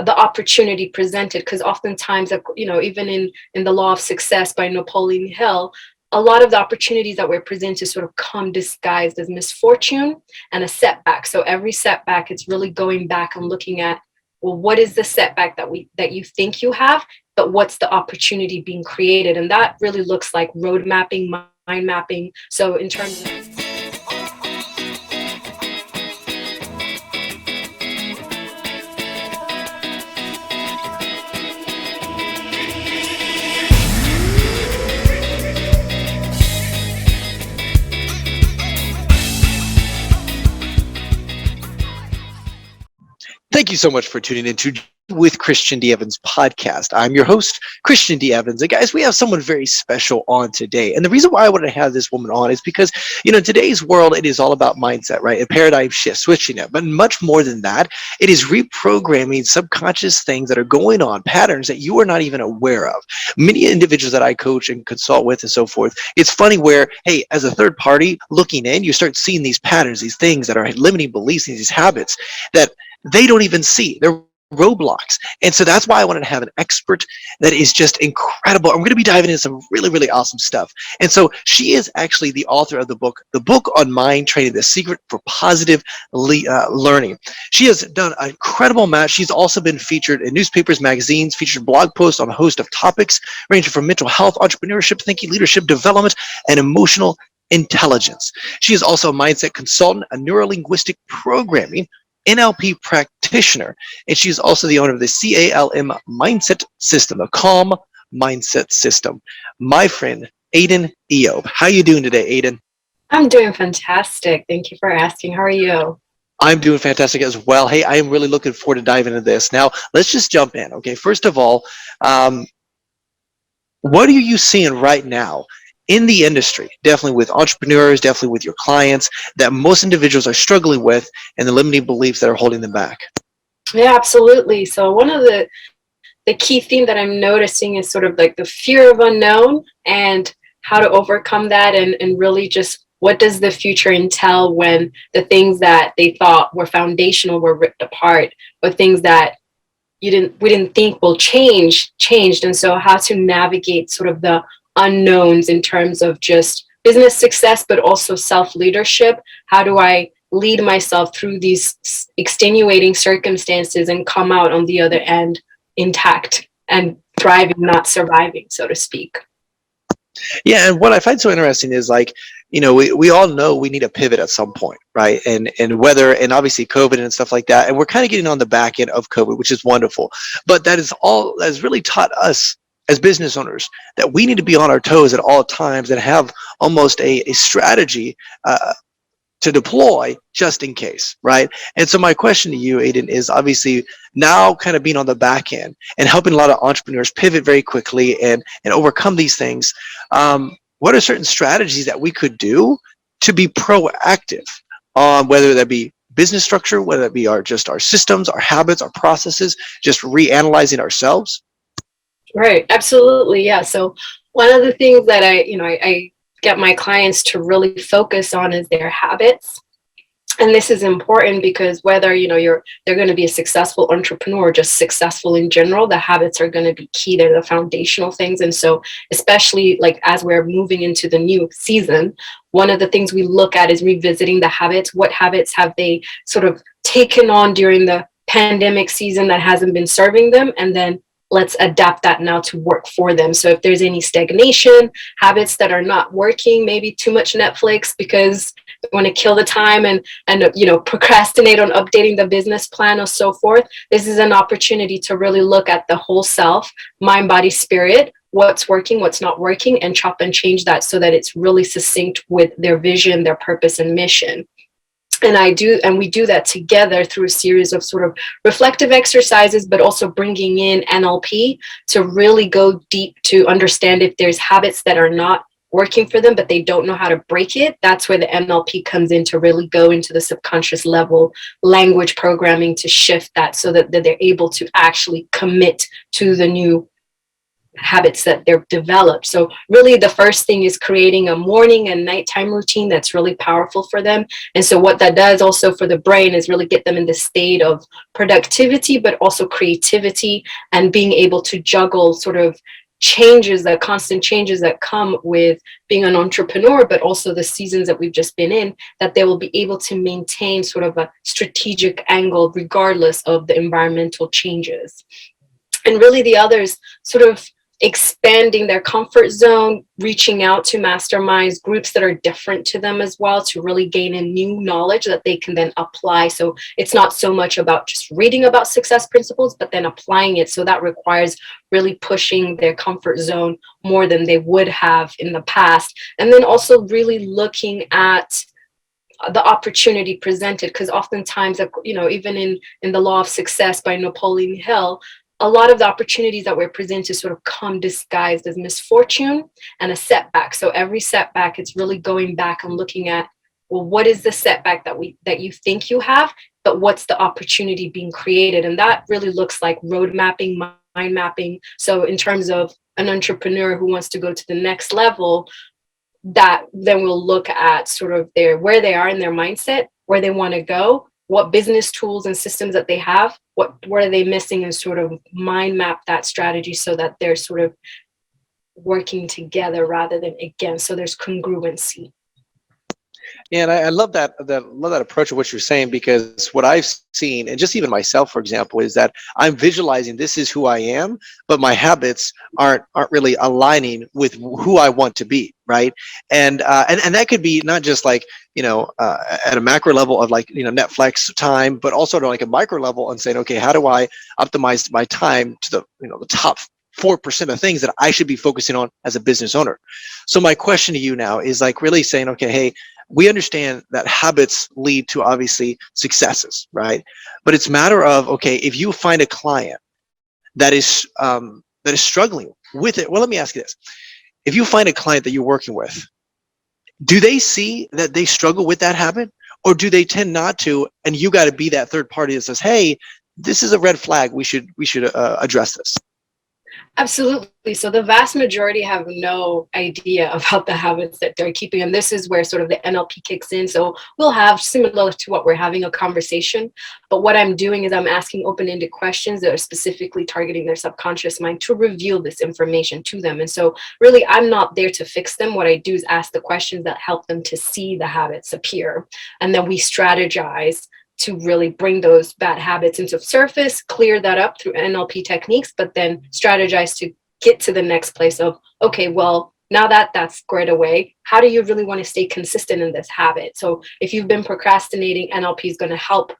the opportunity presented, because oftentimes, even in the Law of Success by Napoleon Hill, a lot of the opportunities that we're presented sort of come disguised as misfortune and a setback. So every setback, it's really going back and looking at, well, what is the setback that you think you have, but what's the opportunity being created? And that really looks like road mapping, mind mapping. So in terms of Thank you so much for tuning in to with Christian D. Evans podcast. I'm your host, Christian D. Evans. And guys, we have someone very special on today. And the reason why I wanted to have this woman on is because, in today's world, it is all about mindset, right? A paradigm shift, switching it. But much more than that, it is reprogramming subconscious things that are going on, patterns that you are not even aware of. Many individuals that I coach and consult with and so forth, it's funny where, hey, as a third party looking in, you start seeing these patterns, these things that are limiting beliefs, these habits that they don't even see. They're roadblocks. And so that's why I wanted to have an expert that is just incredible. I'm going to be diving into some really, really awesome stuff. And so she is actually the author of the book on mind training, the secret for positive learning. She has done an incredible amount. She's also been featured in newspapers, magazines, featured blog posts on a host of topics ranging from mental health, entrepreneurship, thinking, leadership, development, and emotional intelligence. She is also a mindset consultant, a neuro-linguistic programming NLP practitioner, and she's also the owner of the CALM Mindset System, a calm mindset system. My friend, Aiden Eob. How you doing today, Aiden? I'm doing fantastic. Thank you for asking. How are you? I'm doing fantastic as well. Hey, I am really looking forward to diving into this. Now, let's just jump in, okay? First of all, what are you seeing right now in the industry, definitely with entrepreneurs, definitely with your clients, that most individuals are struggling with and the limiting beliefs that are holding them back? Yeah, absolutely. So one of the key theme that I'm noticing is sort of like the fear of unknown and how to overcome that, and really just what does the future entail when the things that they thought were foundational were ripped apart, or things that we didn't think will changed. And so how to navigate sort of the unknowns in terms of just business success, but also self-leadership. How do I lead myself through these extenuating circumstances and come out on the other end intact and thriving, not surviving, so to speak? Yeah, and what I find so interesting is, like, we all know we need a pivot at some point, right? And whether, and obviously COVID and stuff like that, and we're kind of getting on the back end of COVID, which is wonderful. But that has really taught us as business owners that we need to be on our toes at all times and have almost a strategy to deploy just in case, right? And so my question to you, Aiden, is obviously now kind of being on the back end and helping a lot of entrepreneurs pivot very quickly and overcome these things. What are certain strategies that we could do to be proactive on whether that be business structure, whether that be our systems, our habits, our processes, just reanalyzing ourselves? Right, absolutely. Yeah. So one of the things that I get my clients to really focus on is their habits. And this is important because whether they're going to be a successful entrepreneur or just successful in general, the habits are going to be key. They're the foundational things. And so especially like as we're moving into the new season, one of the things we look at is revisiting the habits. What habits have they sort of taken on during the pandemic season that hasn't been serving them? And then let's adapt that now to work for them. So if there's any stagnation, habits that are not working, maybe too much Netflix because they want to kill the time and procrastinate on updating the business plan or so forth, this is an opportunity to really look at the whole self, mind, body, spirit, what's working, what's not working, and chop and change that so that it's really succinct with their vision, their purpose, and mission. And we do that together through a series of sort of reflective exercises, but also bringing in NLP to really go deep to understand if there's habits that are not working for them, but they don't know how to break it. That's where the NLP comes in to really go into the subconscious level, language programming to shift that so that they're able to actually commit to the new habits that they've developed. So really the first thing is creating a morning and nighttime routine that's really powerful for them. And so what that does also for the brain is really get them in the state of productivity, but also creativity, and being able to juggle sort of changes, that constant changes that come with being an entrepreneur, but also the seasons that we've just been in, that they will be able to maintain sort of a strategic angle regardless of the environmental changes. And really the others sort of expanding their comfort zone, reaching out to masterminds, groups that are different to them as well, to really gain a new knowledge that they can then apply. So it's not so much about just reading about success principles, but then applying it. So that requires really pushing their comfort zone more than they would have in the past. And then also really looking at the opportunity presented, because oftentimes, you know, even in the Law of Success by Napoleon Hill, a lot of the opportunities that we're presented sort of come disguised as misfortune and a setback. So every setback, it's really going back and looking at, well, what is the setback that you think you have, but what's the opportunity being created? And that really looks like road mapping, mind mapping. So in terms of an entrepreneur who wants to go to the next level, that then we'll look at sort of where they are in their mindset, where they want to go, what business tools and systems that they have, what are they missing, and sort of mind map that strategy so that they're sort of working together rather than against. So there's congruency. Yeah, and I love that approach of what you're saying, because what I've seen, and just even myself, for example, is that I'm visualizing this is who I am, but my habits aren't really aligning with who I want to be, right? And that could be not just like, at a macro level of like, Netflix time, but also to like a micro level and saying, okay, how do I optimize my time to the top 4% of things that I should be focusing on as a business owner? So my question to you now is like really saying, okay, hey, we understand that habits lead to obviously successes, right? But it's a matter of, okay, if you find a client that is struggling with it, well, let me ask you this. If you find a client that you're working with, do they see that they struggle with that habit, or do they tend not to, and you got to be that third party that says, hey, this is a red flag, we should address this? Absolutely. So the vast majority have no idea about the habits that they're keeping. And this is where sort of the NLP kicks in. So we'll have, similar to what we're having, a conversation. But what I'm doing is I'm asking open-ended questions that are specifically targeting their subconscious mind to reveal this information to them. And so really, I'm not there to fix them. What I do is ask the questions that help them to see the habits appear. And then we strategize to really bring those bad habits into surface, clear that up through NLP techniques, but then strategize to get to the next place of, okay, well, now that that's squared away, how do you really want to stay consistent in this habit? So if you've been procrastinating, NLP is going to help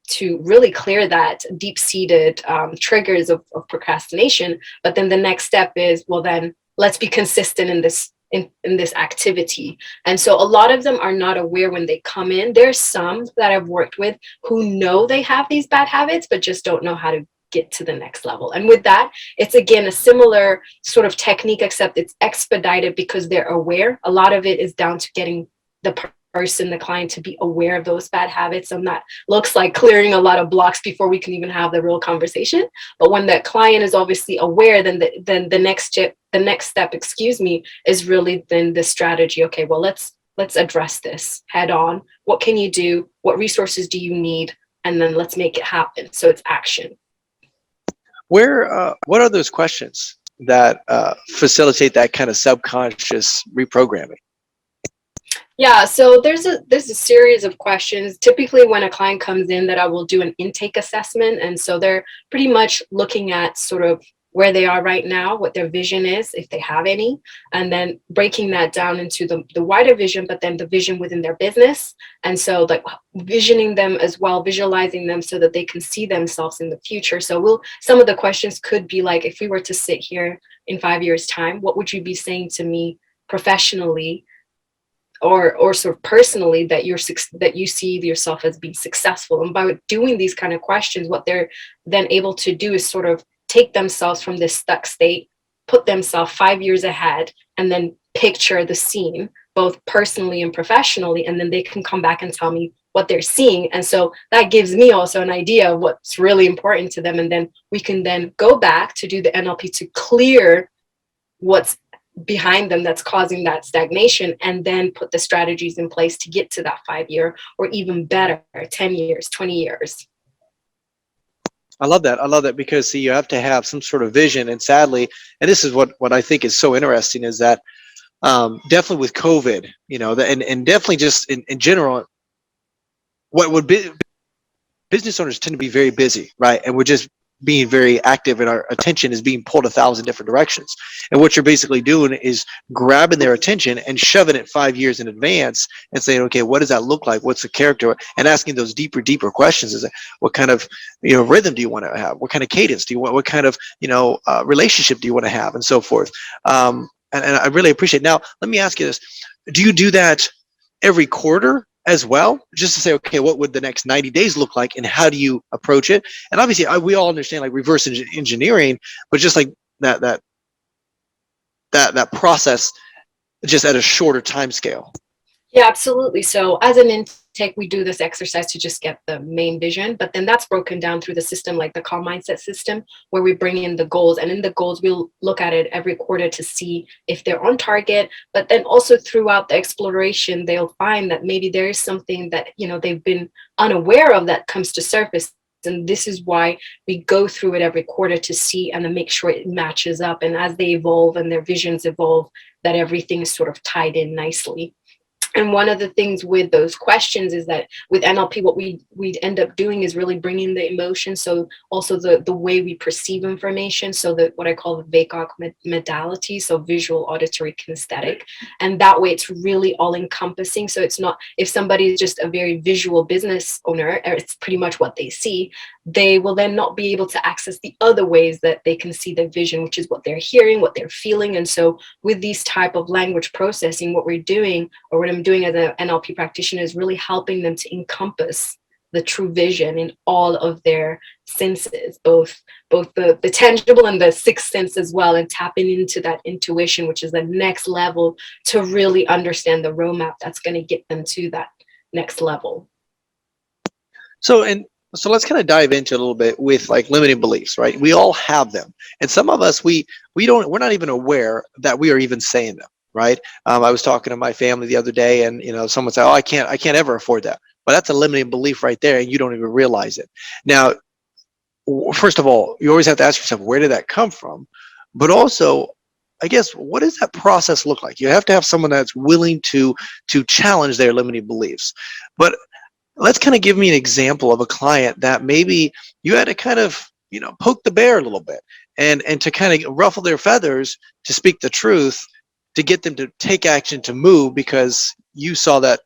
to really clear that deep-seated triggers of procrastination. But then the next step is, well, then let's be consistent in this activity. And so a lot of them are not aware when they come in. There's some that I've worked with who know they have these bad habits, but just don't know how to get to the next level. And with that, it's again a similar sort of technique, except it's expedited because they're aware. A lot of it is down to getting the person, the client, to be aware of those bad habits. And that looks like clearing a lot of blocks before we can even have the real conversation. But when the client is obviously aware, then the next step, is really then the strategy. Okay, well, let's address this head on. What can you do? What resources do you need? And then let's make it happen. So it's action. What are those questions that facilitate that kind of subconscious reprogramming? Yeah, so there's a series of questions. Typically when a client comes in, that I will do an intake assessment. And so they're pretty much looking at sort of where they are right now, what their vision is, if they have any, and then breaking that down into the wider vision, but then the vision within their business. And so like visioning them as well, visualizing them so that they can see themselves in the future. So some of the questions could be like, if we were to sit here in 5 years' time, what would you be saying to me professionally or sort of personally that you see yourself as being successful? And by doing these kind of questions, what they're then able to do is sort of take themselves from this stuck state, put themselves 5 years ahead, and then picture the scene, both personally and professionally, and then they can come back and tell me what they're seeing. And so that gives me also an idea of what's really important to them. And then we can then go back to do the NLP to clear what's behind them that's causing that stagnation, and then put the strategies in place to get to that 5 year or even better, 10 years, 20 years. I love that. I love that because see, you have to have some sort of vision. And sadly, and this is what I think is so interesting is that definitely with COVID, and definitely just in general, what would be business owners tend to be very busy, right? And we're just being very active and our attention is being pulled 1,000 different directions. And what you're basically doing is grabbing their attention and shoving it 5 years in advance and saying, okay, what does that look like? What's the character? And asking those deeper questions is what kind of, rhythm do you want to have? What kind of cadence do you want? What kind of, relationship do you want to have and so forth? And I really appreciate it. Now, let me ask you this. Do you do that every quarter as well, just to say, okay, what would the next 90 days look like and how do you approach it? And obviously we all understand like reverse engineering, but just like that process just at a shorter time scale. Yeah, absolutely. So as an intake, we do this exercise to just get the main vision, but then that's broken down through the system, like the Calm Mindset system, where we bring in the goals. And in the goals, we'll look at it every quarter to see if they're on target. But then also throughout the exploration, they'll find that maybe there is something that, they've been unaware of that comes to surface. And this is why we go through it every quarter to see and to make sure it matches up. And as they evolve and their visions evolve, that everything is sort of tied in nicely. And one of the things with those questions is that with NLP, what we end up doing is really bringing the emotion. So also the way we perceive information. So what I call the VACOG modality. So visual, auditory, kinesthetic. And that way it's really all encompassing. So it's not, if somebody is just a very visual business owner, or it's pretty much what they see, they will then not be able to access the other ways that they can see the vision, which is what they're hearing, what they're feeling. And so with these type of language processing, what we're doing, or what I'm doing as an NLP practitioner, is really helping them to encompass the true vision in all of their senses, both the tangible and the sixth sense as well, and tapping into that intuition, which is the next level to really understand the roadmap that's going to get them to that next level. So let's kind of dive into a little bit with like limiting beliefs, right? We all have them. And some of us, we're not even aware that we are even saying them, right? I was talking to my family the other day and, someone said, oh, I can't ever afford that. Well, that's a limiting belief right there. And you don't even realize it. Now, first of all, you always have to ask yourself, where did that come from? But also, I guess, what does that process look like? You have to have someone that's willing to challenge their limiting beliefs. But let's kind of give me an example of a client that maybe you had to kind of, poke the bear a little bit and to kind of ruffle their feathers to speak the truth, to get them to take action, to move, because you saw that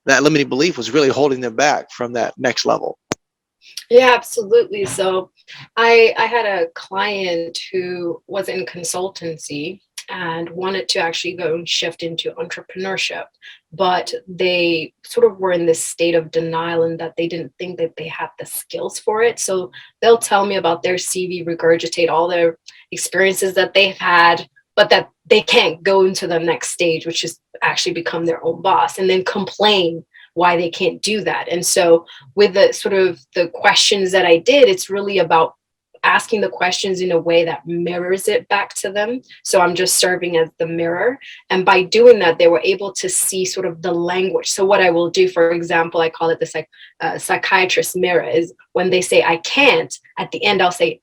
limiting belief was really holding them back from that next level. Yeah, absolutely. So I had a client who was in consultancy and wanted to actually go and shift into entrepreneurship, but they sort of were in this state of denial and that they didn't think that they had the skills for it. So they'll tell me about their CV, regurgitate all their experiences that they've had, but that they can't go into the next stage, which is actually become their own boss, and then complain why they can't do that. And so with the sort of the questions that I did, it's really about asking the questions in a way that mirrors it back to them. So I'm just serving as the mirror. And by doing that, they were able to see sort of the language. So what I will do, for example, I call it the psychiatrist mirror, is when they say, I can't, at the end, I'll say,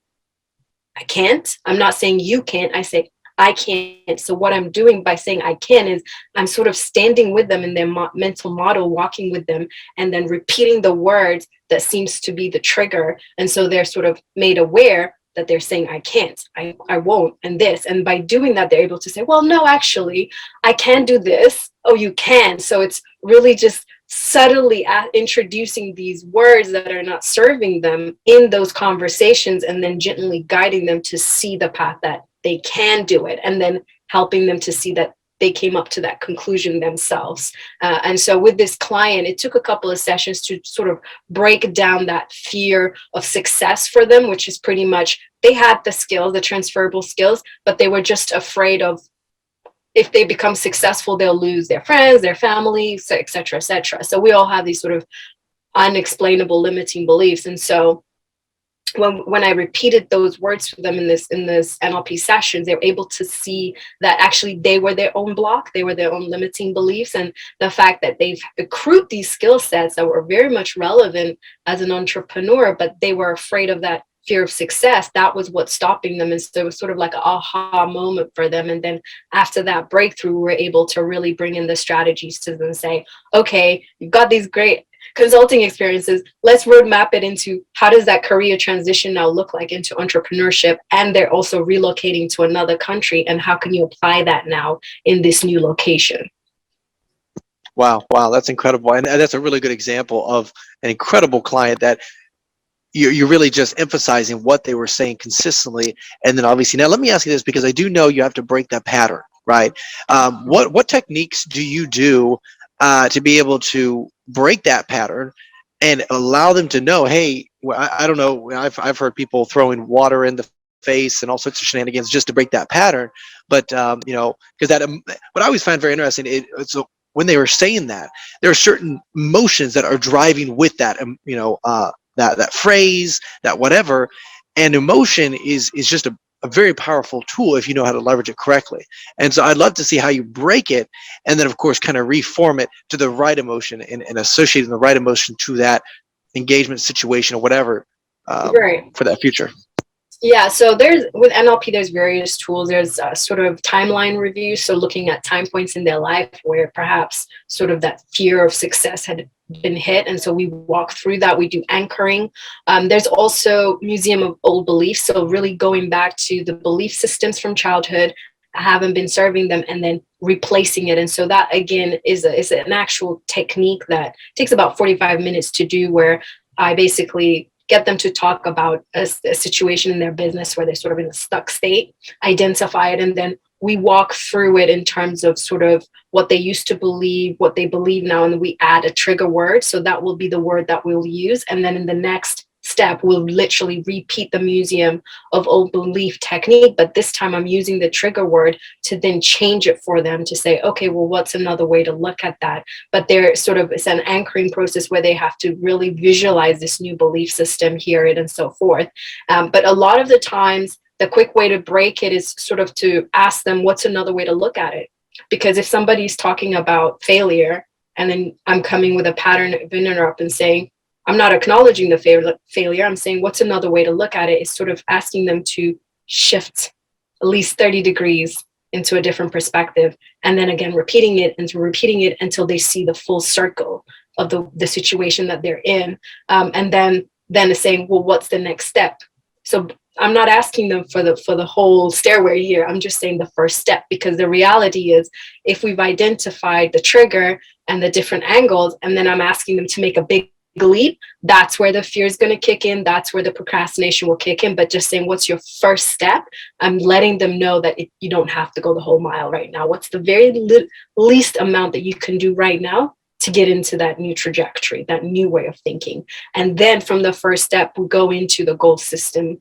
I can't. I'm not saying you can't. I say, I can't. So what I'm doing by saying I can is I'm sort of standing with them in their mental model, walking with them, and then repeating the words that seems to be the trigger. And so they're sort of made aware that they're saying, I can't, I won't, and this. And by doing that, they're able to say, well, no, actually, I can do this. Oh, you can. So it's really just subtly introducing these words that are not serving them in those conversations, and then gently guiding them to see the path that they can do it, and then helping them to see that they came up to that conclusion themselves. And so with this client, it took a couple of sessions to sort of break down that fear of success for them, which is pretty much they had the skills, the transferable skills, but they were just afraid of if they become successful, they'll lose their friends, their family, et cetera, et cetera. So we all have these sort of unexplainable limiting beliefs. And so when I repeated those words for them in this NLP sessions, they were able to see that actually they were their own block, they were their own limiting beliefs, and the fact that they've accrued these skill sets that were very much relevant as an entrepreneur, but they were afraid of that fear of success. That was what's stopping them. And so it was sort of like an aha moment for them. And then after that breakthrough, we were able to really bring in the strategies to them and say, okay, you've got these great consulting experiences. Let's roadmap it into how does that career transition now look like into entrepreneurship? And they're also relocating to another country. And how can you apply that now in this new location? Wow, that's incredible. And that's a really good example of an incredible client that you're really just emphasizing what they were saying consistently. And then obviously, now let me ask you this, because I do know you have to break that pattern, right? What techniques do you do to be able to break that pattern and allow them to know, hey, I don't know, I've heard people throwing water in the face and all sorts of shenanigans just to break that pattern. But because that what I always find very interesting, so when they were saying that, there are certain emotions that are driving with that, that phrase, that whatever. And emotion is just a very powerful tool if you know how to leverage it correctly. And so I'd love to see how you break it, and then of course kind of reform it to the right emotion, and associating the right emotion to that engagement situation or whatever, Right. for that future. Yeah, so there's with NLP, there's various tools. There's sort of timeline review, so looking at time points in their life where perhaps sort of that fear of success had been hit, and so we walk through that. We do anchoring. There's also museum of old beliefs, so really going back to the belief systems from childhood, haven't been serving them, and then replacing it. And so that again is an actual technique that takes about 45 minutes to do, where I basically get them to talk about a situation in their business where they're sort of in a stuck state, identify it, and then we walk through it in terms of sort of what they used to believe, what they believe now, and then we add a trigger word. So that will be the word that we'll use. And then in the next step, we'll literally repeat the museum of old belief technique, but this time I'm using the trigger word to then change it for them to say, okay, well, what's another way to look at that? But they're sort of, it's an anchoring process where they have to really visualize this new belief system, hear it, and so forth. But a lot of the times, the quick way to break it is sort of to ask them, what's another way to look at it? Because if somebody's talking about failure, and then I'm coming with a pattern of interrupt and saying, I'm not acknowledging the failure. I'm saying, what's another way to look at it? Is sort of asking them to shift at least 30 degrees into a different perspective. And then again, repeating it until they see the full circle of the situation that they're in. And then saying, well, what's the next step? So I'm not asking them for the whole stairway here. I'm just saying the first step, because the reality is, if we've identified the trigger and the different angles, and then I'm asking them to make a big leap, that's where the fear is going to kick in. That's where the procrastination will kick in. But just saying, what's your first step? I'm letting them know that you don't have to go the whole mile right now. What's the very least amount that you can do right now to get into that new trajectory, that new way of thinking? And then from the first step, we go into the goal system,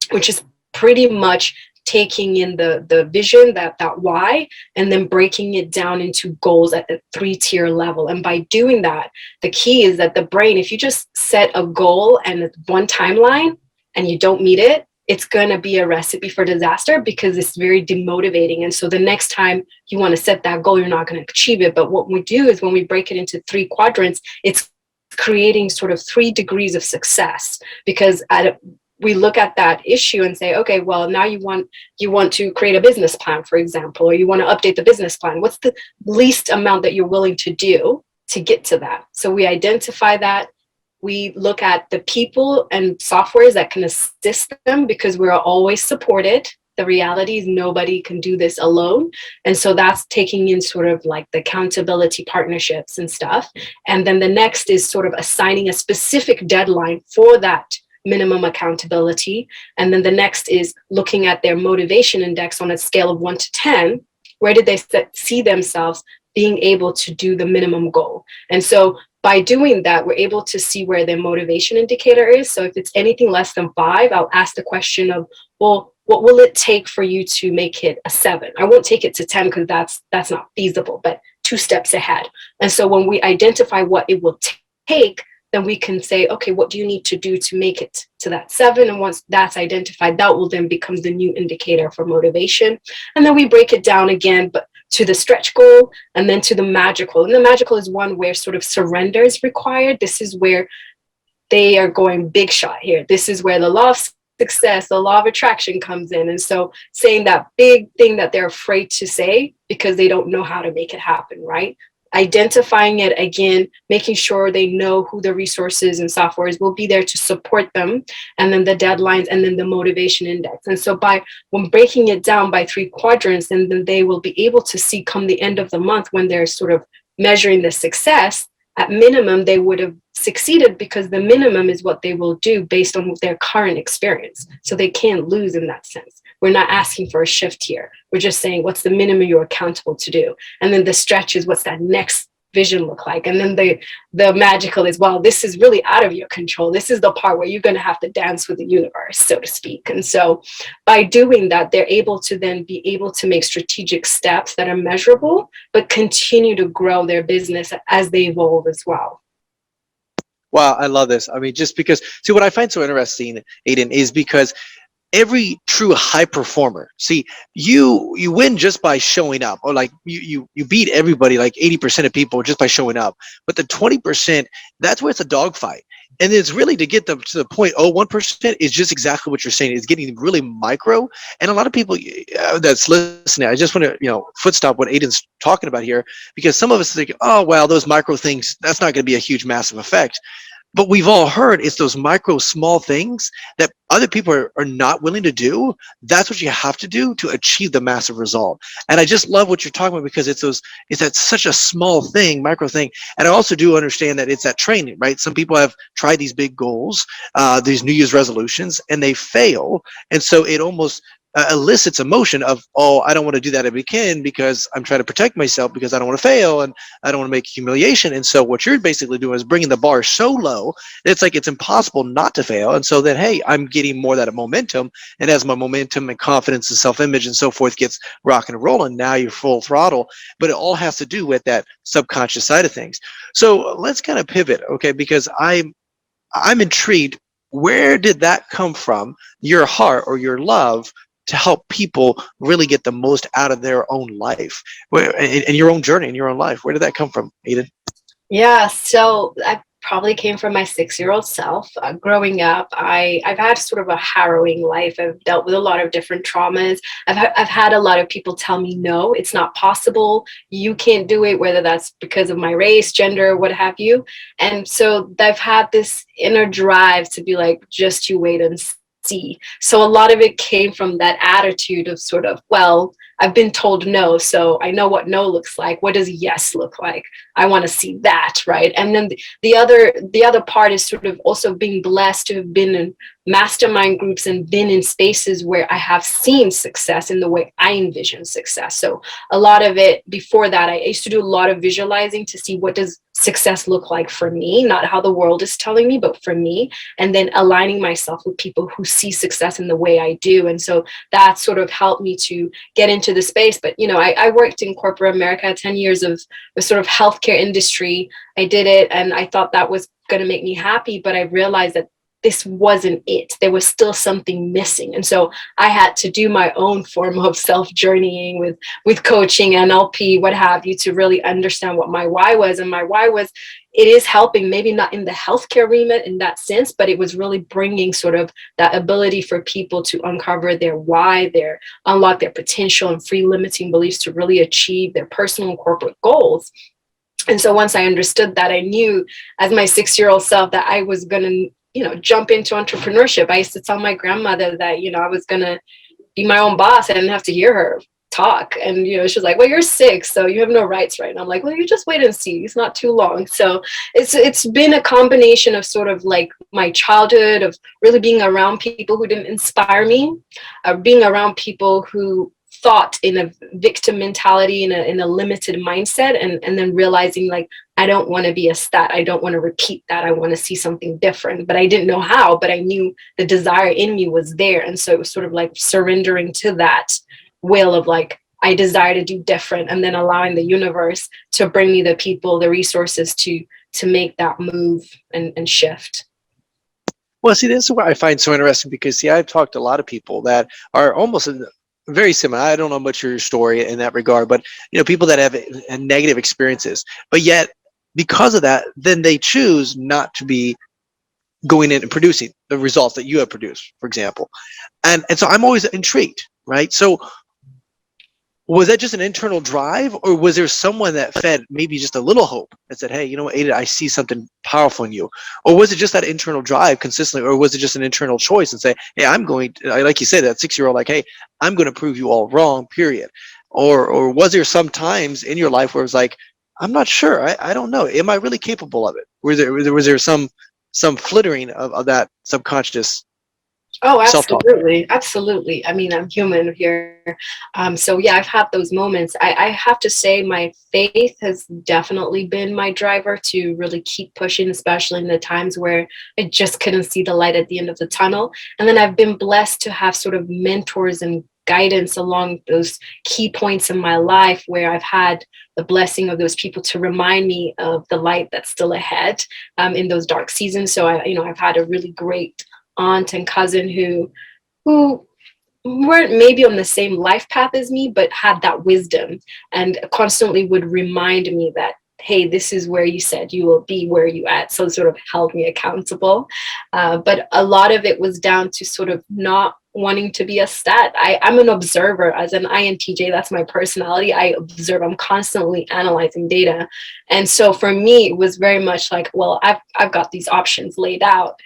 which is pretty much taking in the vision, that why, and then breaking it down into goals at the 3-tier level. And by doing that, the key is that the brain, if you just set a goal and one timeline and you don't meet it, it's going to be a recipe for disaster, because it's very demotivating. And so the next time you want to set that goal, you're not going to achieve it. But what we do is, when we break it into 3 quadrants, it's creating sort of 3 degrees of success, because we look at that issue and say, okay, well, now you want to create a business plan, for example, or you want to update the business plan. What's the least amount that you're willing to do to get to that? So we identify that. We look at the people and softwares that can assist them, because we're always supported. The reality is nobody can do this alone. And so that's taking in sort of like the accountability partnerships and stuff. And then the next is sort of assigning a specific deadline for that minimum accountability. And then the next is looking at their motivation index on a scale of 1 to 10. Where did they see themselves being able to do the minimum goal? And so by doing that, we're able to see where their motivation indicator is. So if it's anything less than 5, I'll ask the question of, well, what will it take for you to make it a 7? I won't take it to 10, because that's not feasible, but 2 steps ahead. And so when we identify what it will take, then we can say, okay, what do you need to do to make it to that 7? And once that's identified, that will then become the new indicator for motivation. And then we break it down again, but to the stretch goal and then to the magical. And the magical is one where sort of surrender is required. This is where they are going big shot here. This is where the law of success, the law of attraction comes in. And so saying that big thing that they're afraid to say because they don't know how to make it happen, right? Identifying it again, making sure they know who the resources and softwares will be there to support them, and then the deadlines, and then the motivation index. And so when breaking it down by 3 quadrants, then they will be able to see come the end of the month when they're sort of measuring the success, at minimum, they would have succeeded because the minimum is what they will do based on their current experience. So they can't lose in that sense. We're not asking for a shift here. We're just saying, what's the minimum you're accountable to do? And then the stretch is, what's that next vision look like? And then the magical is, well, this is really out of your control. This is the part where you're going to have to dance with the universe, so to speak. And so by doing that, they're able to then be able to make strategic steps that are measurable, but continue to grow their business as they evolve as well. Wow, I love this. I mean, just because, see, what I find so interesting, Aiden, is because every true high performer, see, you win just by showing up, or like you beat everybody, like 80% of people, just by showing up. But the 20%, that's where it's a dogfight. And it's really to get them to the point. 1% is just exactly what you're saying. It's getting really micro. And a lot of people that's listening, I just want to, foot stop what Aiden's talking about here, because some of us think, oh, well, those micro things, that's not going to be a huge, massive effect. But we've all heard it's those micro, small things that other people are not willing to do. That's what you have to do to achieve the massive result. And I just love what you're talking about, because it's that such a small thing, micro thing. And I also do understand that it's that training, right? Some people have tried these big goals, these New Year's resolutions, and they fail. And so it almost elicits emotion of, oh, I don't want to do that again because I'm trying to protect myself, because I don't want to fail and I don't want to make humiliation. And so what you're basically doing is bringing the bar so low that it's like it's impossible not to fail. And so then, hey, I'm getting more of that momentum. And as my momentum and confidence and self-image and so forth gets rocking and rolling, now you're full throttle. But it all has to do with that subconscious side of things. So let's kind of pivot, okay? Because I'm intrigued. Where did that come from, your heart or your love, to help people really get the most out of their own life, in your own journey, in your own life? Where did that come from, Aiden? Yeah, so I probably came from my 6-year-old self. Growing up, I've had sort of a harrowing life. I've dealt with a lot of different traumas. I've had a lot of people tell me, no, it's not possible. You can't do it, whether that's because of my race, gender, what have you. And so I've had this inner drive to be like, just you wait and see. So a lot of it came from that attitude of sort of, well, I've been told no, so I know what no looks like. What does yes look like? I want to see that, right? And then the other part is sort of also being blessed to have been in mastermind groups and been in spaces where I have seen success in the way I envision success. So a lot of it before that, I used to do a lot of visualizing to see what does success look like for me, not how the world is telling me, but for me, and then aligning myself with people who see success in the way I do. And so that sort of helped me to get into the space. But, I worked in corporate America, 10 years of the sort of healthcare industry. I did it and I thought that was going to make me happy, but I realized that this wasn't it. There was still something missing. And so I had to do my own form of self-journeying with coaching, NLP, what have you, to really understand what my why was. And my why was, it is helping, maybe not in the healthcare remit in that sense, but it was really bringing sort of that ability for people to uncover their why, unlock their potential and free limiting beliefs to really achieve their personal and corporate goals. And so once I understood that, I knew as my 6-year-old self that I was going to jump into entrepreneurship. I used to tell my grandmother that, I was going to be my own boss. I didn't have to hear her talk. And, she's like, well, you're 6, so you have no rights right now. I'm like, well, you just wait and see. It's not too long. So it's been a combination of sort of like my childhood of really being around people who didn't inspire me, being around people who thought in a victim mentality, in a limited mindset, and then realizing like, I don't want to be a stat. I don't want to repeat that. I want to see something different, but I didn't know how, but I knew the desire in me was there. And so it was sort of like surrendering to that will of like, I desire to do different, and then allowing the universe to bring me the people, the resources to to make that move and shift. Well, see, this is what I find so interesting because, see, I've talked to a lot of people that are almost very similar. I don't know much of your story in that regard, but people that have negative experiences, but yet because of that, then they choose not to be going in and producing the results that you have produced, for example. And so I'm always intrigued, right? So was that just an internal drive, or was there someone that fed maybe just a little hope that said, hey, you know what, Ada, I see something powerful in you? Or was it just that internal drive consistently, or was it just an internal choice and say, hey, I'm going to, like you said, that 6-year-old, like, hey, I'm going to prove you all wrong, period? Or was there some times in your life where it was like, I'm not sure, I don't know, am I really capable of it? Was there some flittering of that subconscious Oh, self-talk? absolutely. Absolutely. I mean, I'm human here. So yeah, I've had those moments. I have to say my faith has definitely been my driver to really keep pushing, especially in the times where I just couldn't see the light at the end of the tunnel. And then I've been blessed to have sort of mentors and guidance along those key points in my life where I've had the blessing of those people to remind me of the light that's still ahead in those dark seasons. So I've had a really great aunt and cousin who weren't maybe on the same life path as me, but had that wisdom and constantly would remind me that, hey, this is where you said you will be, where you at. So sort of held me accountable. But a lot of it was down to sort of not wanting to be a stat. I'm an observer as an INTJ. That's my personality. I observe. I'm constantly analyzing data. And so for me, it was very much like, well, I've got these options laid out.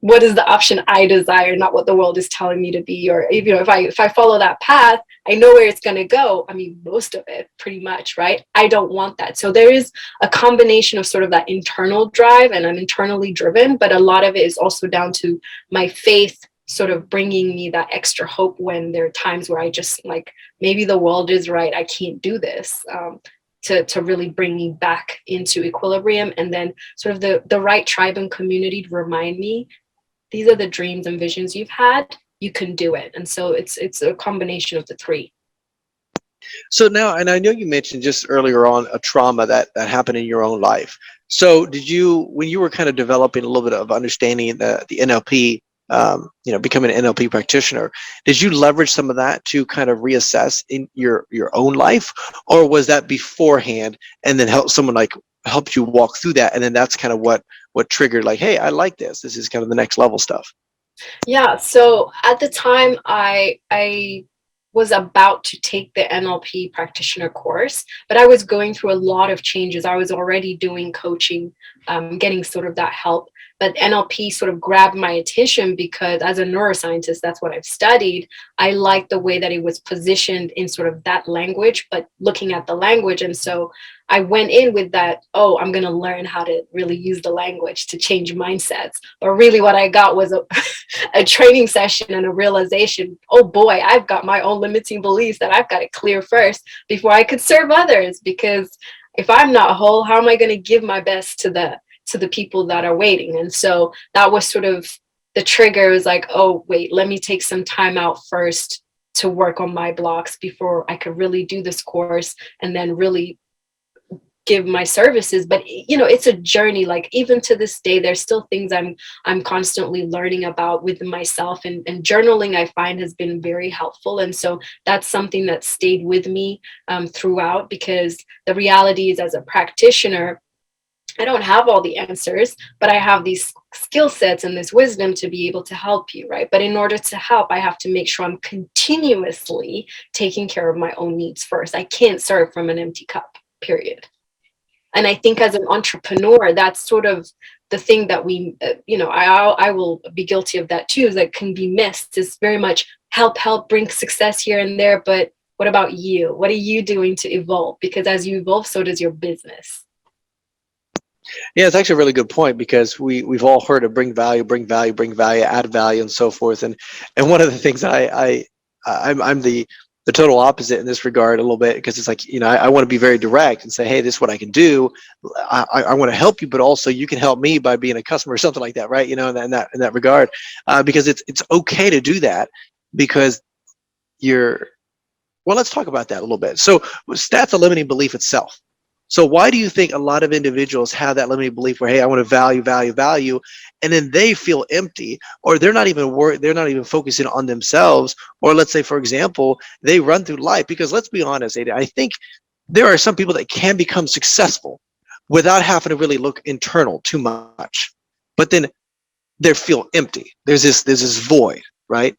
What is the option I desire, not what the world is telling me to be? Or if I follow that path, I know where it's going to go. I mean, most of it, pretty much, right? I don't want that. So there is a combination of sort of that internal drive, and I'm internally driven, but a lot of it is also down to my faith sort of bringing me that extra hope when there are times where I just like, maybe the world is right, I can't do this. To really bring me back into equilibrium, and then sort of the right tribe and community to remind me, these are the dreams and visions you've had, you can do it. And so it's a combination of the three. So now, and I know you mentioned just earlier on a trauma that happened in your own life. So did you, when you were kind of developing a little bit of understanding the NLP, becoming an NLP practitioner, did you leverage some of that to kind of reassess in your own life, or was that beforehand and then helped you walk through that, and then that's kind of what triggered, like, hey, I like this. This is kind of the next level stuff. Yeah. So at the time, I was about to take the NLP practitioner course, but I was going through a lot of changes. I was already doing coaching, getting sort of that help. But NLP sort of grabbed my attention because as a neuroscientist, that's what I've studied. I liked the way that it was positioned in sort of that language, but looking at the language. And so I went in with that, oh, I'm going to learn how to really use the language to change mindsets. But really what I got was a training session and a realization, oh boy, I've got my own limiting beliefs that I've got to clear first before I could serve others. Because if I'm not whole, how am I going to give my best to the people that are waiting? And so that was sort of the trigger. It was like, oh, wait, let me take some time out first to work on my blocks before I could really do this course and then really give my services. But it's a journey. Like even to this day, there's still things I'm constantly learning about within myself, and journaling I find has been very helpful. And so that's something that stayed with me throughout, because the reality is, as a practitioner, I don't have all the answers, but I have these skill sets and this wisdom to be able to help you, right? But in order to help, I have to make sure I'm continuously taking care of my own needs first. I can't serve from an empty cup, period. And I think as an entrepreneur, that's sort of the thing that we, I will be guilty of that too, is that can be missed. Is very much help, bring success here and there. But what about you? What are you doing to evolve? Because as you evolve, so does your business. Yeah, it's actually a really good point, because we've all heard of bring value, add value, and so forth. And one of the things that I'm the total opposite in this regard a little bit, because it's like, I want to be very direct and say, hey, this is what I can do. I want to help you, but also you can help me by being a customer or something like that, right? In that regard, because it's okay to do that, because well, let's talk about that a little bit. So that's a limiting belief itself. So why do you think a lot of individuals have that limiting belief where, hey, I want to value, and then they feel empty, or they're not even focusing on themselves, or let's say, for example, they run through life because let's be honest, Ada, I think there are some people that can become successful without having to really look internal too much, but then they feel empty. There's this void, right?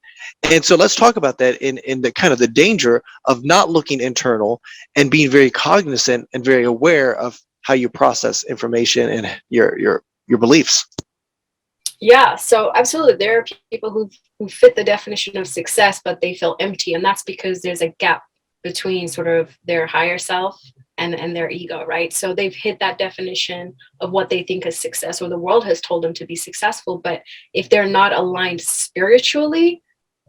And so let's talk about that in the kind of the danger of not looking internal and being very cognizant and very aware of how you process information and your beliefs. Yeah, so absolutely. There are people who fit the definition of success, but they feel empty. And that's because there's a gap between sort of their higher self and their ego, right? So they've hit that definition of what they think is success, or the world has told them to be successful. But if they're not aligned spiritually,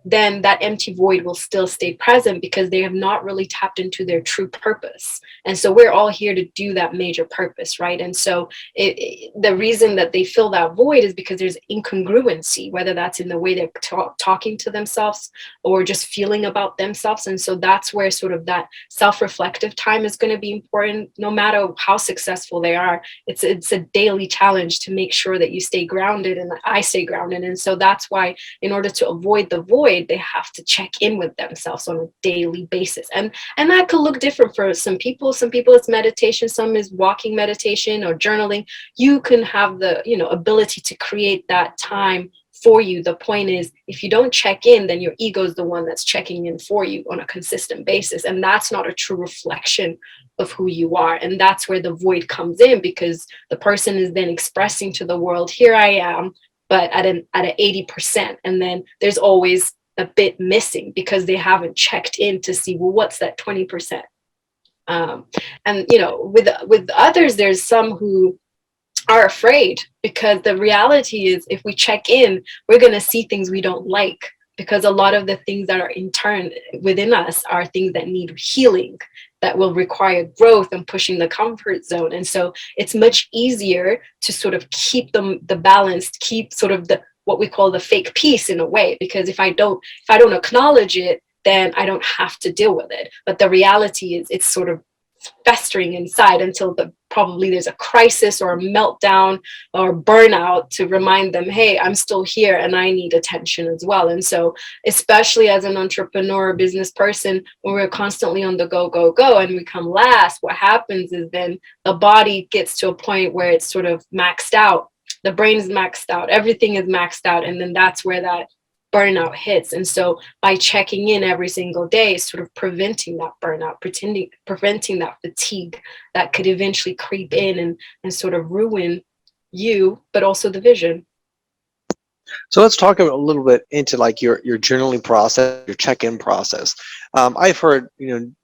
then that empty void will still stay present because they have not really tapped into their true purpose. And so we're all here to do that major purpose, right? And so the reason that they fill that void is because there's incongruency, whether that's in the way they're talking to themselves or just feeling about themselves. And so that's where sort of that self-reflective time is going to be important. No matter how successful they are, it's a daily challenge to make sure that you stay grounded, and that I stay grounded. And so that's why, in order to avoid the void, they have to check in with themselves on a daily basis. And that could look different for some people. Some people it's meditation, some is walking meditation or journaling. You can have the ability to create that time for you. The point is, if you don't check in, then your ego is the one that's checking in for you on a consistent basis, and that's not a true reflection of who you are. And that's where the void comes in, because the person is then expressing to the world, here I am, but at an 80%. And then there's always a bit missing because they haven't checked in to see, well, what's that 20%? And with others, there's some who are afraid, because the reality is, if we check in, we're going to see things we don't like, because a lot of the things that are interned within us are things that need healing, that will require growth and pushing the comfort zone. And so it's much easier to sort of keep the balance, keep sort of what we call the fake peace in a way, because if I don't acknowledge it, then I don't have to deal with it. But the reality is, it's sort of festering inside until probably there's a crisis or a meltdown or burnout to remind them, hey, I'm still here and I need attention as well. And so, especially as an entrepreneur or business person, when we're constantly on the go, and we come last, what happens is then the body gets to a point where it's sort of maxed out. The brain is maxed out, everything is maxed out. And then that's where that burnout hits. And so by checking in every single day, sort of preventing that burnout, preventing that fatigue that could eventually creep in and sort of ruin you, but also the vision. So let's talk a little bit into like your journaling process, your check-in process. I've heard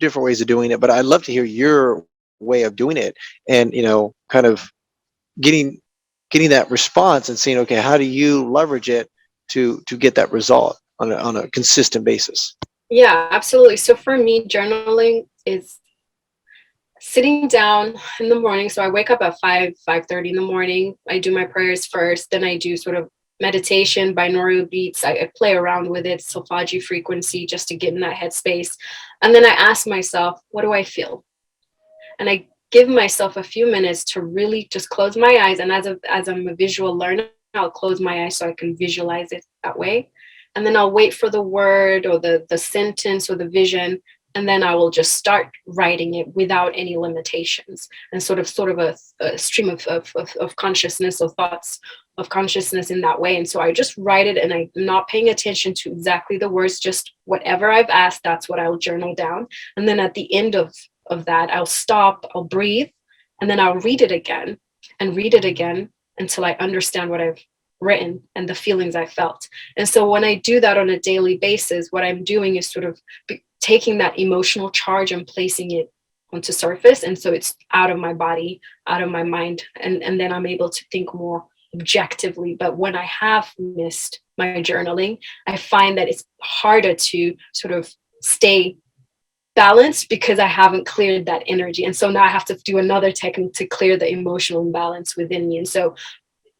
different ways of doing it, but I'd love to hear your way of doing it, and kind of getting that response and seeing, okay, how do you leverage it to get that result on a consistent basis? Yeah, absolutely. So for me, journaling is sitting down in the morning. So I wake up at 5:30 in the morning. I do my prayers first, then I do sort of meditation, binaural beats. I play around with it, Solfeggio frequency, just to get in that headspace. And then I ask myself, what do I feel? And I give myself a few minutes to really just close my eyes. And as I'm a visual learner, I'll close my eyes so I can visualize it that way. And then I'll wait for the word or the sentence or the vision. And then I will just start writing it without any limitations, and sort of a stream of consciousness or thoughts of consciousness in that way. And so I just write it, and I'm not paying attention to exactly the words, just whatever I've asked, that's what I'll journal down. And then at the end of that, I'll stop, I'll breathe, and then I'll read it again and read it again until I understand what I've written and the feelings I felt. And so when I do that on a daily basis, what I'm doing is sort of taking that emotional charge and placing it onto surface. And so it's out of my body, out of my mind, and then I'm able to think more objectively. But when I have missed my journaling, I find that it's harder to sort of stay balanced because I haven't cleared that energy. And so now I have to do another technique to clear the emotional imbalance within me. And so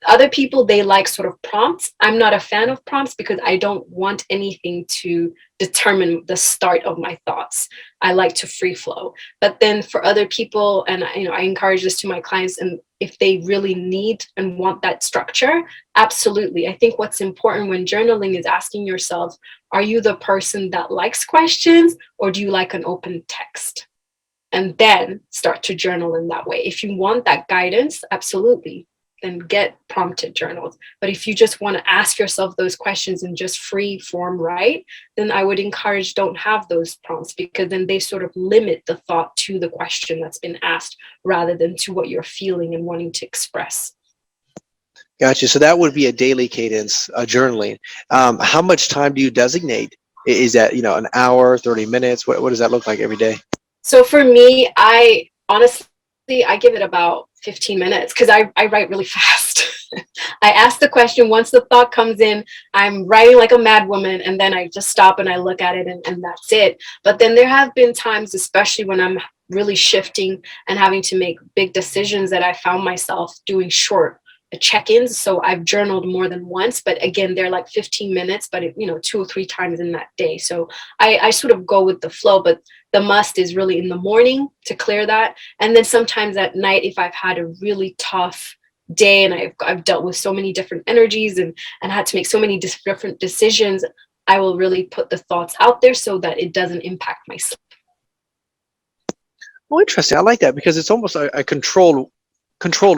Other people, they like sort of prompts. I'm not a fan of prompts because I don't want anything to determine the start of my thoughts. I like to free flow. But then for other people, and I encourage this to my clients, and if they really need and want that structure, absolutely. I think what's important when journaling is asking yourself, are you the person that likes questions, or do you like an open text? And then start to journal in that way. If you want that guidance, absolutely, then get prompted journals. But if you just want to ask yourself those questions and just free form write, then I would encourage don't have those prompts, because then they sort of limit the thought to the question that's been asked rather than to what you're feeling and wanting to express. Gotcha. So that would be a daily cadence, journaling. How much time do you designate? Is that, an hour, 30 minutes? What does that look like every day? So for me, I honestly, I give it about 15 minutes because I write really fast. I ask the question, once the thought comes in, I'm writing like a mad woman, and then I just stop and I look at it, and that's it. But then there have been times, especially when I'm really shifting and having to make big decisions, that I found myself doing short check-ins. So I've journaled more than once, but again, they're like 15 minutes, but 2 or 3 times in that day. So I sort of go with the flow, but the must is really in the morning to clear that. And then sometimes at night, if I've had a really tough day and I've dealt with so many different energies and had to make so many different decisions, I will really put the thoughts out there so that it doesn't impact my sleep. Well, interesting. I like that because it's almost a controlled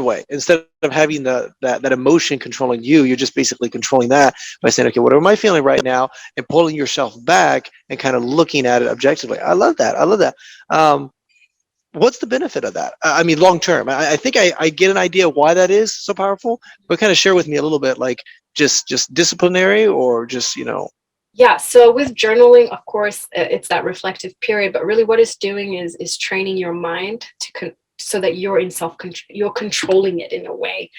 way. Instead of having that emotion controlling you, you're just basically controlling that by saying, okay, what am I feeling right now, and pulling yourself back and kind of looking at it objectively. I love that. I love that. What's the benefit of that? I mean, long term. I think I get an idea why that is so powerful, but kind of share with me a little bit, like just disciplinary, or just Yeah, so with journaling, of course, it's that reflective period, but really what it's doing is training your mind so that you're in self-control, you're controlling it in a way,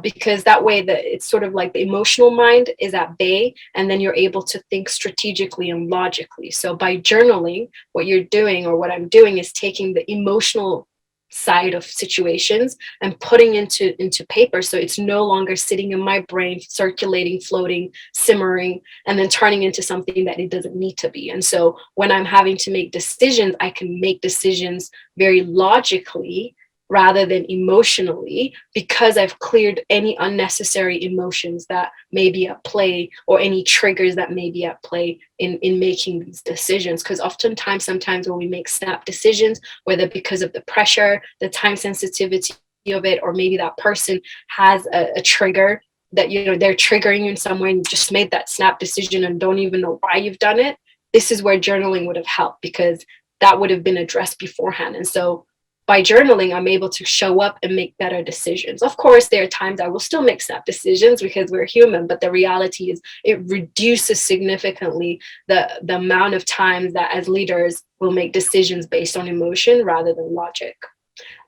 because that way that it's sort of like the emotional mind is at bay, and then you're able to think strategically and logically. So by journaling, what you're doing, or what I'm doing, is taking the emotional side of situations and putting into paper, so it's no longer sitting in my brain circulating, floating, simmering, and then turning into something that it doesn't need to be. And so when I'm having to make decisions, I can make decisions very logically rather than emotionally, because I've cleared any unnecessary emotions that may be at play, or any triggers that may be at play in making these decisions. Because oftentimes, sometimes when we make snap decisions, whether because of the pressure, the time sensitivity of it, or maybe that person has a trigger that they're triggering you in some way, and you just made that snap decision and don't even know why you've done it. This is where journaling would have helped, because that would have been addressed beforehand. And so by journaling, I'm able to show up and make better decisions. Of course, there are times I will still make snap decisions because we're human, but the reality is it reduces significantly the amount of times that as leaders will make decisions based on emotion rather than logic.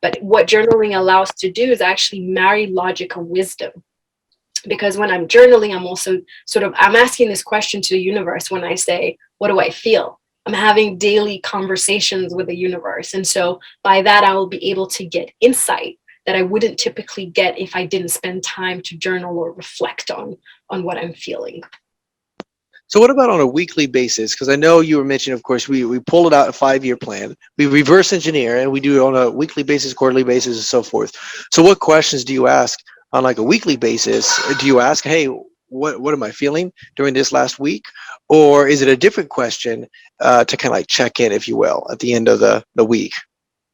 But what journaling allows to do is actually marry logic and wisdom. Because when I'm journaling, I'm also I'm asking this question to the universe when I say, what do I feel? I'm having daily conversations with the universe. And so by that, I will be able to get insight that I wouldn't typically get if I didn't spend time to journal or reflect on what I'm feeling. So what about on a weekly basis? Because I know you were mentioning, of course, we pull it out a 5-year plan, we reverse engineer, and we do it on a weekly basis, quarterly basis, and so forth. So what questions do you ask on like a weekly basis? Do you ask, hey, what am I feeling during this last week? Or is it a different question to kind of like check in, if you will, at the end of the week?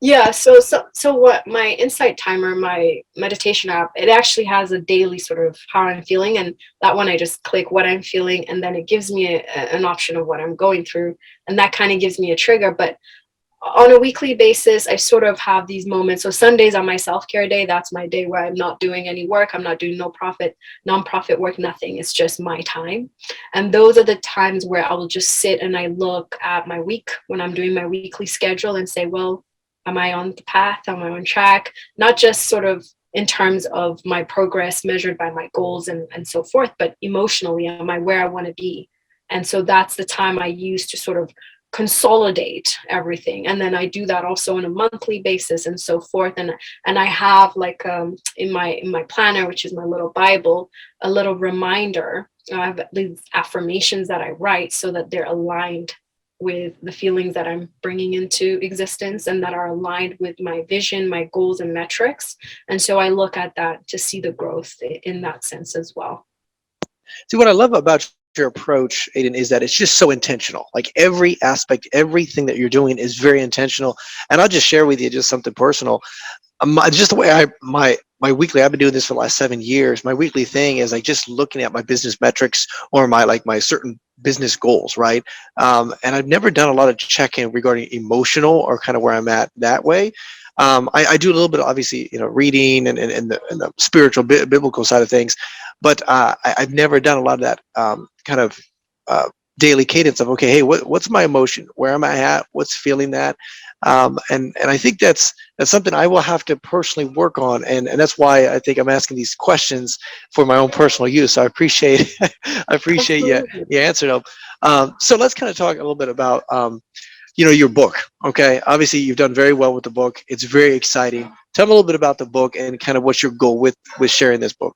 Yeah, so what my insight timer, my meditation app, it actually has a daily sort of how I'm feeling, and that one I just click what I'm feeling, and then it gives me an option of what I'm going through, and that kind of gives me a trigger. But on a weekly basis, I sort of have these moments. So Sundays are my self-care day. That's my day where I'm not doing any work. I'm not doing nonprofit work, nothing. It's just my time. And those are the times where I will just sit and I look at my week when I'm doing my weekly schedule and say, well, am I on the path? Am I on track? Not just sort of in terms of my progress measured by my goals and so forth, but emotionally, am I where I want to be? And so that's the time I use to sort of consolidate everything, and then I do that also on a monthly basis and so forth. And I have like in my planner, which is my little Bible, a little reminder. I have these affirmations that I write so that they're aligned with the feelings that I'm bringing into existence and that are aligned with my vision, my goals and metrics. And so I look at that to see the growth in that sense as well. See, what I love about your approach, Aiden, is that it's just so intentional. Like every aspect, everything that you're doing is very intentional. And I'll just share with you just something personal. Just the way my weekly, I've been doing this for the last 7 years. My weekly thing is like just looking at my business metrics or my certain business goals, right? And I've never done a lot of check-in regarding emotional or kind of where I'm at that way. I do a little bit of obviously, reading and the spiritual biblical side of things, but I've never done a lot of that kind of daily cadence of, okay, hey, what's my emotion? Where am I at? What's feeling that? And I think that's something I will have to personally work on, and that's why I think I'm asking these questions for my own personal use. So I appreciate I appreciate Absolutely. you answering them. So let's kind of talk a little bit about your book. Okay, obviously you've done very well with the book. It's very exciting. Tell me a little bit about the book and kind of what's your goal with sharing this book.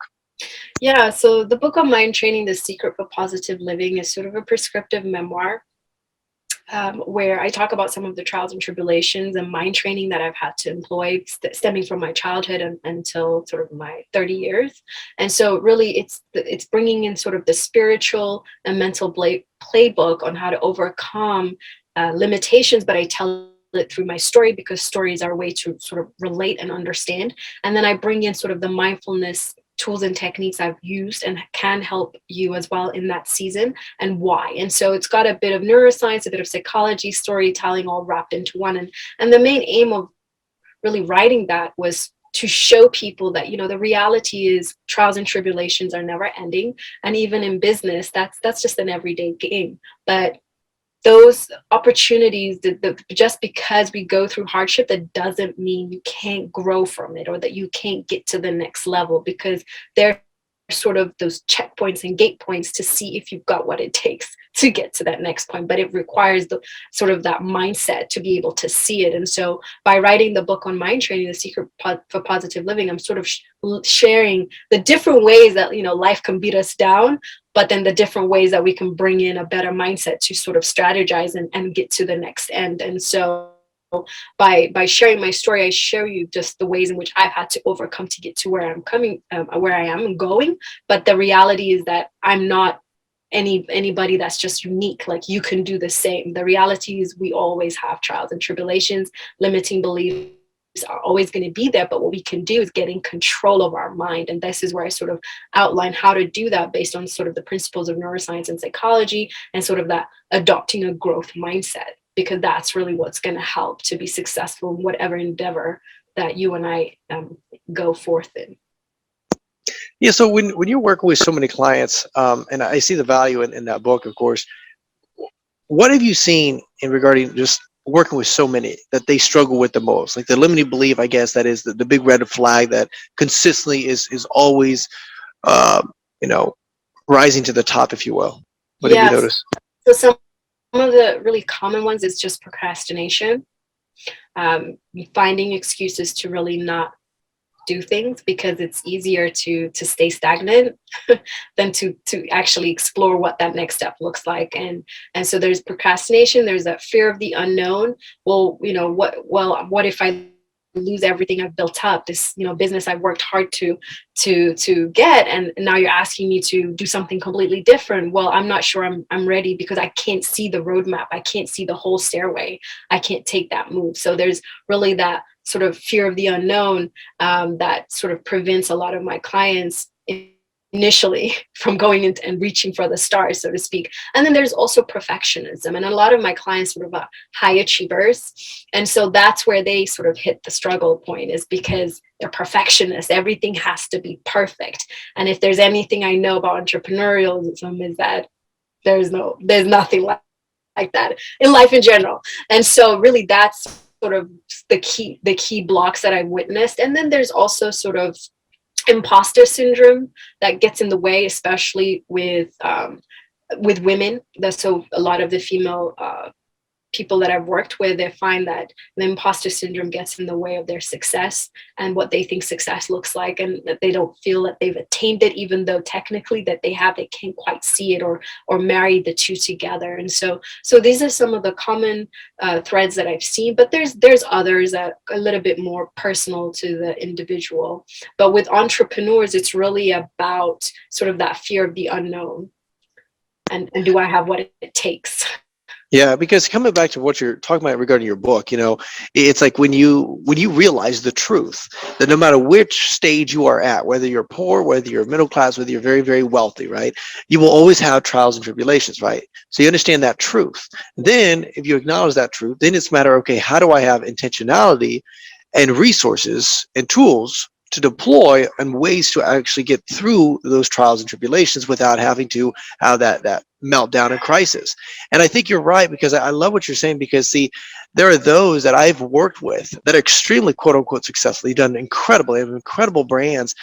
Yeah, so the book on mind training, The Secret for Positive Living, is sort of a prescriptive memoir, where I talk about some of the trials and tribulations and mind training that I've had to employ stemming from my childhood until sort of my 30 years. And so really it's bringing in sort of the spiritual and mental playbook on how to overcome limitations, but I tell it through my story because stories are a way to sort of relate and understand. And then I bring in sort of the mindfulness tools and techniques I've used and can help you as well in that season, and why. And so it's got a bit of neuroscience, a bit of psychology, storytelling all wrapped into one. And the main aim of really writing that was to show people that, the reality is trials and tribulations are never ending. And even in business, that's just an everyday game. But those opportunities, just because we go through hardship, that doesn't mean you can't grow from it or that you can't get to the next level, because they're sort of those checkpoints and gate points to see if you've got what it takes to get to that next point. But it requires the sort of that mindset to be able to see it. And so by writing the book on mind training, The Secret for Positive Living, I'm sort of sharing the different ways that life can beat us down, but then the different ways that we can bring in a better mindset to sort of strategize and get to the next end. And so by sharing my story, I show you just the ways in which I've had to overcome to get to where I'm coming, where I am and going. But the reality is that I'm not anybody that's just unique. Like, you can do the same. The reality is we always have trials and tribulations. Limiting beliefs are always going to be there, but what we can do is get in control of our mind. And this is where I sort of outline how to do that based on sort of the principles of neuroscience and psychology, and sort of that adopting a growth mindset, because that's really what's going to help to be successful in whatever endeavor that you and I go forth in. Yeah, so when you're working with so many clients, and I see the value in that book, of course, what have you seen in regarding just working with so many that they struggle with the most? Like the limiting belief, I guess, that is the big red flag that consistently is always, uh, you know, rising to the top, if you will. What have you Yes. noticed? So some of the really common ones is just procrastination, finding excuses to really not do things, because it's easier to stay stagnant than to actually explore what that next step looks like. And so there's procrastination, there's that fear of the unknown. What if I lose everything I've built up, this business I've worked hard to get, and now you're asking me to do something completely different. Well, I'm not sure I'm ready, because I can't see the roadmap, I can't see the whole stairway, I can't take that move. So there's really that sort of fear of the unknown, that sort of prevents a lot of my clients initially from going into and reaching for the stars, so to speak. And then there's also perfectionism, and a lot of my clients sort of are high achievers, and so that's where they sort of hit the struggle point, is because they're perfectionists. Everything has to be perfect. And if there's anything I know about entrepreneurialism, is that there's nothing like that in life in general. And so really that's sort of the key blocks that I've witnessed. And then there's also sort of imposter syndrome that gets in the way, especially with women. So a lot of the female people that I've worked with, they find that the imposter syndrome gets in the way of their success and what they think success looks like, and that they don't feel that they've attained it, even though technically that they have, they can't quite see it or marry the two together. And so these are some of the common threads that I've seen, but there's others that are a little bit more personal to the individual. But with entrepreneurs, it's really about sort of that fear of the unknown, and do I have what it takes? Yeah, because coming back to what you're talking about regarding your book, it's like when you realize the truth that no matter which stage you are at, whether you're poor, whether you're middle class, whether you're very, very wealthy, right, you will always have trials and tribulations, right? So you understand that truth. Then if you acknowledge that truth, then it's a matter, okay, how do I have intentionality and resources and tools to deploy and ways to actually get through those trials and tribulations without having to have that meltdown and crisis. And I think you're right, because I love what you're saying, because see, there are those that I've worked with that are extremely quote unquote successfully done incredibly, have incredible brands.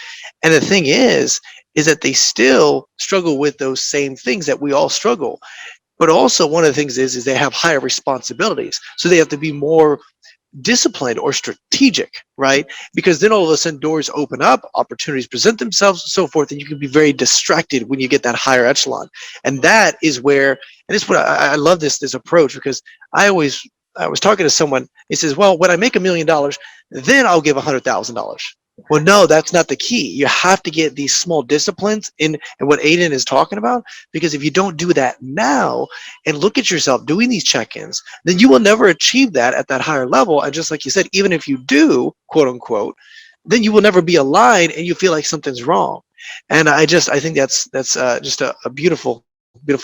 And the thing is that they still struggle with those same things that we all struggle. But also one of the things is they have higher responsibilities. So they have to be more disciplined or strategic, right? Because then all of a sudden doors open up, opportunities present themselves, and so forth, and you can be very distracted when you get that higher echelon. And that is where, and it's what I love this approach, because I was talking to someone. He says, well, when I make $1 million, then I'll give $100,000. Well, no, that's not the key. You have to get these small disciplines in, and what Aiden is talking about, because if you don't do that now and look at yourself doing these check-ins, then you will never achieve that at that higher level. And just like you said, even if you do, quote unquote, then you will never be aligned and you feel like something's wrong. And I think that's just a beautiful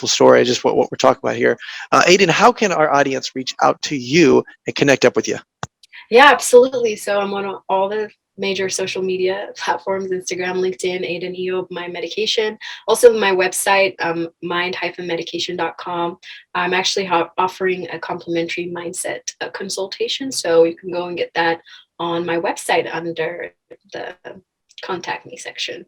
story, just what we're talking about here. Aiden, how can our audience reach out to you and connect up with you? Yeah, absolutely. So I'm on all the major social media platforms: Instagram, LinkedIn, Aiden Eob, My Medication. Also my website, mind-medication.com. I'm actually offering a complimentary mindset consultation. So you can go and get that on my website under the contact me section.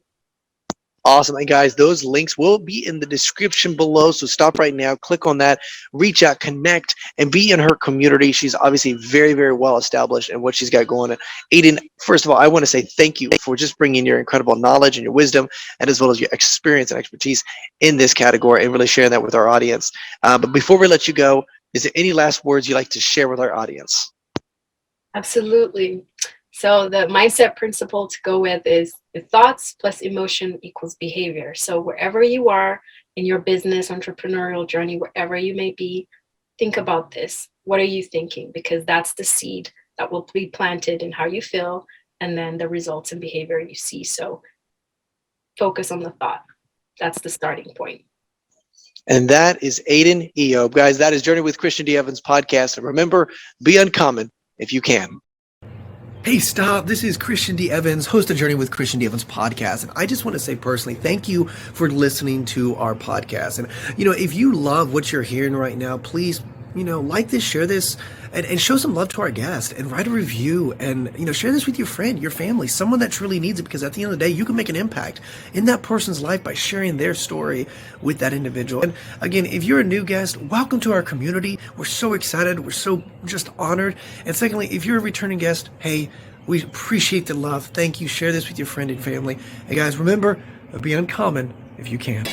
Awesome. And guys, those links will be in the description below. So stop right now, click on that, reach out, connect, and be in her community. She's obviously very, very well established in what she's got going on. Aiden, first of all, I want to say thank you for just bringing your incredible knowledge and your wisdom, and as well as your experience and expertise in this category, and really sharing that with our audience. But before we let you go, is there any last words you'd like to share with our audience? Absolutely. So the mindset principle to go with is the thoughts plus emotion equals behavior. So wherever you are in your business, entrepreneurial journey, wherever you may be, think about this. What are you thinking? Because that's the seed that will be planted in how you feel, and then the results and behavior you see. So focus on the thought. That's the starting point. And that is Aiden Eob. Guys, that is Journey with Christian D. Evans podcast. And remember, be uncommon if you can. Hey, stop. This is Christian D. Evans, host of Journey with Christian D. Evans podcast. And I just want to say personally, thank you for listening to our podcast. And, if you love what you're hearing right now, please, like this, share this, and show some love to our guest, and write a review, and, share this with your friend, your family, someone that truly needs it, because at the end of the day, you can make an impact in that person's life by sharing their story with that individual. And again, if you're a new guest, welcome to our community. We're so excited. We're so just honored. And secondly, if you're a returning guest, hey, we appreciate the love. Thank you. Share this with your friend and family. Hey guys, remember, be uncommon if you can.